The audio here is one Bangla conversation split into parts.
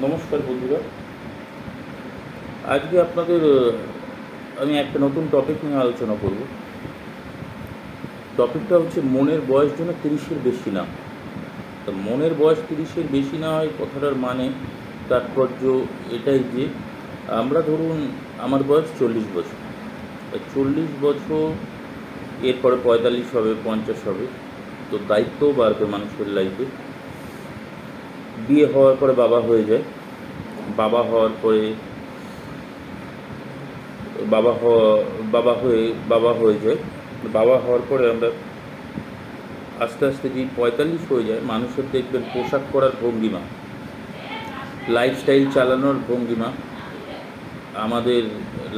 নমস্কার বন্ধুরা। আজকে আপনাদের আমি একটা নতুন টপিক নিয়ে আলোচনা করব। টপিকটা হচ্ছে মনের বয়স যেন 30-এর বেশি না। তা মনের বয়স 30-এর বেশি না হয় কথাটার মানে তাৎপর্য এটাই যে আমরা ধরুন আমার বয়স 40 বছর। 40 বছর, এরপরে 45 হবে, 50 হবে, তো দায়িত্বও বাড়বে মানুষের লাইফে। বিয়ে হওয়ার পরে বাবা হয়ে যায়, বাবা হওয়ার পরে বাবা হওয়া বাবা হয়ে বাবা হয়ে যায়। বাবা হওয়ার পরে আমরা আস্তে আস্তে যে 45 হয়ে যায়, মানুষের দেখবেন পোশাক পরার ভঙ্গিমা, লাইফস্টাইল চালানোর ভঙ্গিমা, আমাদের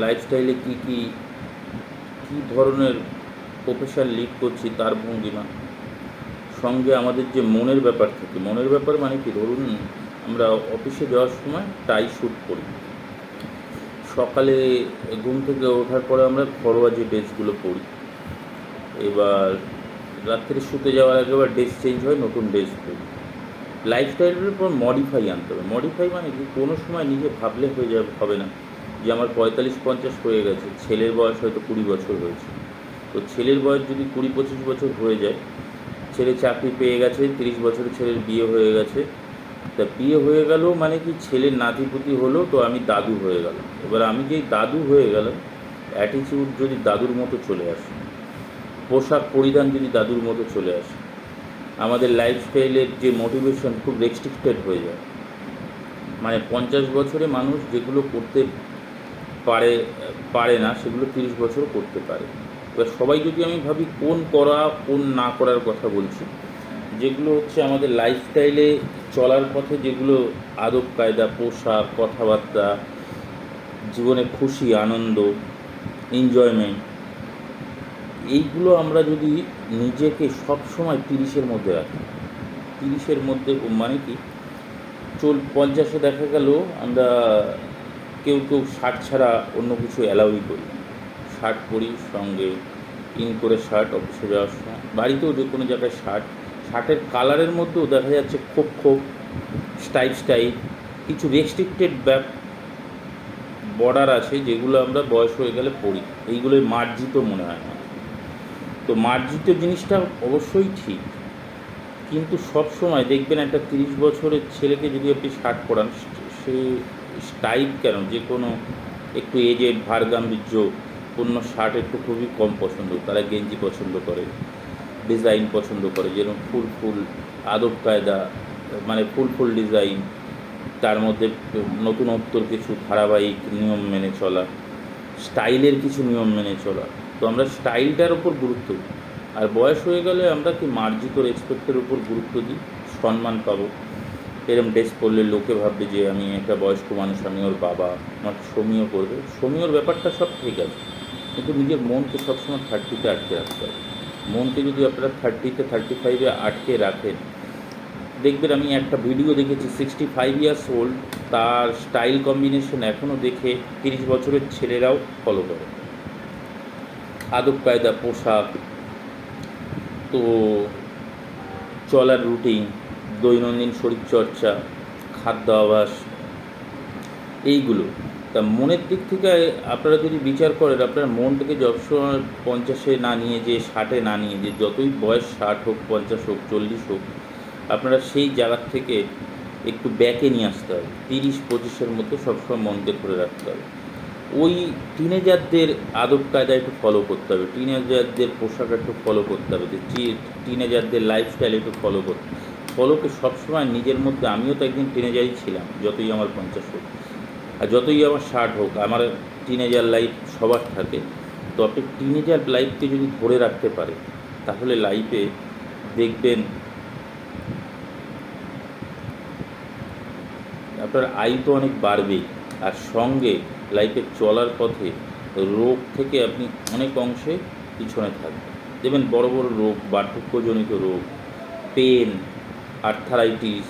লাইফস্টাইলে কী কী কী ধরনের প্রফেশন লিড করছি তার ভঙ্গিমা, সঙ্গে আমাদের যে মনের ব্যাপার থাকে। মনের ব্যাপার মানে কি, ধরুন আমরা অফিসে যাওয়ার সময় টাই শ্যুট করি, সকালে ঘুম থেকে ওঠার পরে আমরা ঘরোয়া যে ড্রেসগুলো পরি, এবার রাত্রে শুতে যাওয়ার আগে আবার ড্রেস চেঞ্জ হয়, নতুন ড্রেস পরি। লাইফস্টাইলের উপর মডিফাই আনতে হবে। মডিফাই মানে কি, কোনো সময় নিজে ভাবলে হয়ে যাবে, হবে না যে আমার 45-50 হয়ে গেছে, ছেলের বয়স হয়তো 20 বছর হয়েছে। তো ছেলের বয়স যদি 20-25 বছর হয়ে যায়, ছেলে চাকরি পেয়ে গেছে, 30 বছরের ছেলের বিয়ে হয়ে গেছে, তা বিয়ে হয়ে গেল মানে কি, ছেলের নাতিপুতি হলো, তো আমি দাদু হয়ে গেলাম। এবার আমি যেই দাদু হয়ে গেলাম, অ্যাটিচিউড যদি দাদুর মতো চলে আসে, পোশাক পরিধান যদি দাদুর মতো চলে আসে, আমাদের লাইফস্টাইলের যে মোটিভেশন খুব রেস্ট্রিক্টেড হয়ে যায়। মানে 50 বছরে মানুষ যেগুলো করতে পারে পারে না, সেগুলো 30 বছরও করতে পারে। এবার সবাই যদি আমি ভাবি কোন করা কোন না করার কথা বলছি, যেগুলো হচ্ছে আমাদের লাইফস্টাইলে চলার পথে, যেগুলো আদব কায়দা, পোশাক, কথাবার্তা, জীবনে খুশি, আনন্দ, এনজয়মেন্ট, এইগুলো আমরা যদি নিজেকে সবসময় 30-এর মধ্যে রাখি। 30-এর মধ্যে মানে কি, 50-এ দেখা গেল আমরা কেউ কেউ শার্ট ছাড়া অন্য কিছু অ্যালাউই করি। শার্ট পরি, সঙ্গে ইন করে শার্ট, অফিসে যাওয়ার সময়, বাড়িতেও যে কোনো জায়গায় শার্ট। শার্টের কালারের মধ্যেও দেখা যাচ্ছে খোপ খোপ, স্টাইল, কিছু রেস্ট্রিক্টেড বর্ডার আছে, যেগুলো আমরা বয়স হয়ে গেলে পরি। এইগুলোই মার্জিত মনে হয় না। তো মার্জিত জিনিসটা অবশ্যই ঠিক, কিন্তু সব সময় দেখবেন একটা 30 বছরের ছেলেকে যদি আপনি শার্ট পরান, সে স্টাইল কেন, যে কোনো একটু এজেড ভারগাম্ভীর্য পূর্ণ শার্ট একটু খুবই কম পছন্দ। তারা গেঞ্জি পছন্দ করে, ডিজাইন পছন্দ করে, যেরকম ফুল ফুল আদব কায়দা, মানে ফুল ফুল ডিজাইন, তার মধ্যে নতুনত্বর কিছু ধারাবাহিক নিয়ম মেনে চলা, স্টাইলের কিছু নিয়ম মেনে চলা। তো আমরা স্টাইলটার উপর গুরুত্ব দিই। আর বয়স হয়ে গেলে আমরা কি মার্জিত রেসপেক্টের উপর গুরুত্ব দিই, সম্মান পাবো। এরম ড্রেস পরলে লোকে ভাববে যে আমি একটা বয়স্ক মানুষ, আমি ওর বাবা, আমার সমীহ করবে। সমীহর ব্যাপারটা সব ঠিক আছে, কিন্তু নিজের মনকে সবসময় 30-তে আটকে রাখতে হবে। মনকে যদি আপনারা 30-তে 35-এ আটকে রাখেন, দেখবেন, আমি একটা ভিডিও দেখেছি, 65 ইয়ার্স ওল্ড, তার স্টাইল কম্বিনেশন এখনও দেখে 30 বছরের ছেলেরাও ফলো করে। আদব কায়দা, পোশাক, তো চলার রুটিন, দৈনন্দিন শরীরচর্চা, খাদ্যাভ্যাস, এইগুলো। তা মনের দিক থেকে আপনারা যদি বিচার করেন, আপনার মনটাকে সবসময় 50-এ না নিয়ে যে, 60-এ না নিয়ে যে, যতই বয়স 60 হোক, 50 হোক, 40 হোক, আপনারা সেই জায়গার থেকে একটু ব্যাকে নিয়ে আসতে হবে। 30-25-এর মধ্যে সবসময় মনকে ধরে রাখতে হবে। ওই টিনেজারদের আদব কায়দা একটু ফলো করতে হবে, টিনেজারদের পোশাক একটু ফলো করতে হবে, যে টিনেজারদের লাইফস্টাইল একটু ফলোকে সবসময় নিজের মধ্যে। আমিও তো একদিন টিনেজারই ছিলাম, যতই আমার 50 হোক আর যতই আমার 60 হোক, আমার টিনেজার লাইফ সবার থাকে। তো আপনি টিনেজার লাইফকে যদি ধরে রাখতে পারে, তাহলে লাইফে দেখবেন আপনার আয়ু তো অনেক বাড়বে, আর সঙ্গে লাইফে চলার পথে রোগ থেকে আপনি অনেক অংশে পিছনে থাকবেন। দেখবেন বড় বড় রোগ, বার্ধক্যজনিত রোগ, পেন, আর্থারাইটিস,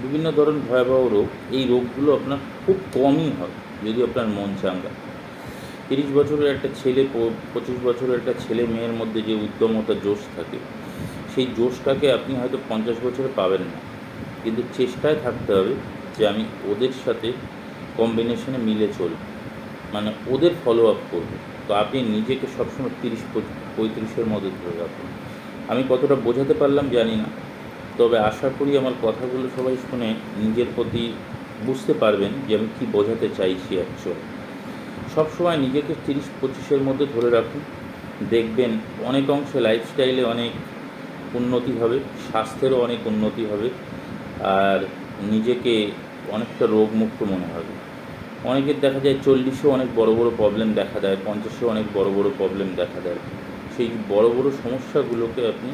বিভিন্ন ধরনের ভয়াবহ রোগ, এই রোগগুলো আপনার খুব কমই হয় যদি আপনার মন চাঙ্গা। 30 বছরের একটা ছেলে, 25 বছরের একটা ছেলে মেয়ের মধ্যে যে উদ্যমতা, জোশ থাকে, সেই জোশটাকে আপনি হয়তো 50 বছরে পাবেন না, কিন্তু চেষ্টায় থাকতে হবে যে আমি ওদের সাথে কম্বিনেশনে মিলে চলব, মানে ওদের ফলো আপ করবো। তো আপনি নিজেকে সবসময় 30-35-এর মধ্যে ধরে রাখুন। আমি কতটা বোঝাতে পারলাম জানি না, তবে আশা করি আমার কথাগুলো সবাই শুনে নিজের প্রতি বুঝতে পারবেন যে আমি কী বোঝাতে চাইছি। অ্যাকচুয়ালি সবসময় নিজেকে 30-25-এর মধ্যে ধরে রাখুন, দেখবেন অনেক অংশে লাইফস্টাইলে অনেক উন্নতি হবে, স্বাস্থ্যেরও অনেক উন্নতি হবে, আর নিজেকে অনেকটা রোগমুক্ত মনে হবে। অনেকের দেখা যায় 40-এও অনেক বড় বড় প্রবলেম দেখা দেয়, 50-এও অনেক বড় বড় প্রবলেম দেখা দেয়। সেই বড় বড় সমস্যাগুলোকে আপনি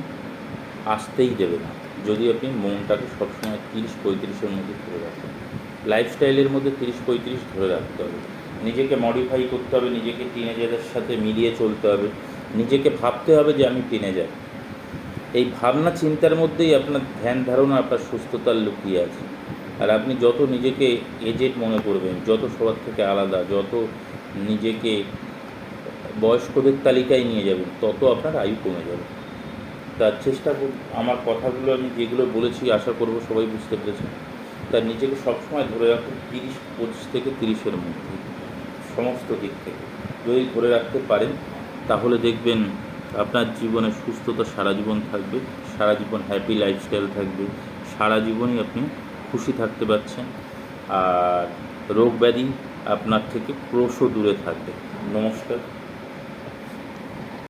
আসতেই দেবেন না যদি আপনি মনটাকে সবসময় 30-35-এর মধ্যে ধরে রাখেন। লাইফস্টাইলের মধ্যে 30-35 ধরে রাখতে হবে, নিজেকে মডিফাই করতে হবে, নিজেকে টিনেজারদের সাথে মিলিয়ে চলতে হবে, নিজেকে ভাবতে হবে যে আমি টিনেজার। এই ভাবনা চিন্তার মধ্যেই আপনার ধ্যান ধারণা, আপনার সুস্থতার লুকিয়ে আছে। আর আপনি যত নিজেকে এজেড মনে করবেন, যত সবার থেকে আলাদা, যত নিজেকে বয়স্কদের তালিকায় নিয়ে যাবেন, তত আপনার আয়ু কমে যাবে। তার চেষ্টা করুন, আমার কথাগুলো আমি যেগুলো বলেছি আশা করব সবাই বুঝতে পেরেছেন। তার নিজেকে সবসময় ধরে রাখুন 25 থেকে 30-এর মধ্যে সমস্ত দিক থেকে। যদি ধরে রাখতে পারেন তাহলে দেখবেন আপনার জীবনে সুস্থতা সারা জীবন থাকবে, সারা জীবন হ্যাপি লাইফস্টাইল থাকবে, সারা জীবনই আপনি খুশি থাকতে পারছেন, আর রোগ ব্যাধি আপনার থেকে ক্রোশও দূরে থাকবে। নমস্কার।